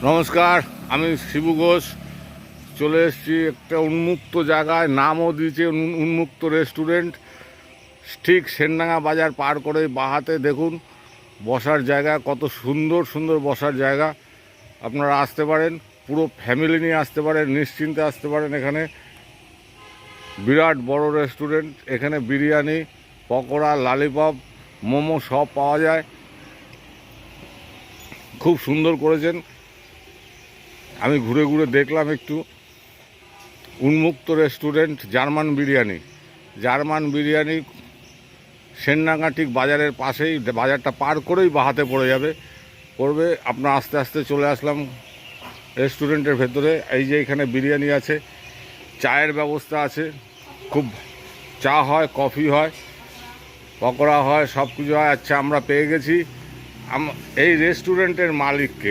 নমস্কার, আমি শিবু ঘোষ। চলে এসেছি একটা উন্মুক্ত জায়গায়, নামও দিয়েছে উন্মুক্ত রেস্টুরেন্ট। ঠিক সেনডাঙ্গা বাজার পার করে বাহাতে দেখুন বসার জায়গা, কত সুন্দর সুন্দর বসার জায়গা। আপনারা আসতে পারেন, পুরো ফ্যামিলি নিয়ে আসতে পারেন, নিশ্চিন্তে আসতে পারেন। এখানে বিরাট বড় রেস্টুরেন্ট। এখানে বিরিয়ানি, পকোড়া, লালিপপ, মোমো সব পাওয়া যায়। খুব সুন্দর করেছেন। আমি ঘুরে ঘুরে দেখলাম একটু। উন্মুক্ত রেস্টুরেন্ট, জার্মান বিরিয়ানি সেনডাঙ্গা ঠিক বাজারের পাশেই, বাজারটা পার করেই বাহাতে পড়বে। আপনার আস্তে আস্তে চলে আসলাম রেস্টুরেন্টের ভেতরে। এই যে এখানে বিরিয়ানি আছে, চায়ের ব্যবস্থা আছে, খুব চা হয়, কফি হয়, পকোড়া হয়, সব কিছু হয়। আচ্ছা, আমরা পেয়ে গেছি এই রেস্টুরেন্টের মালিককে।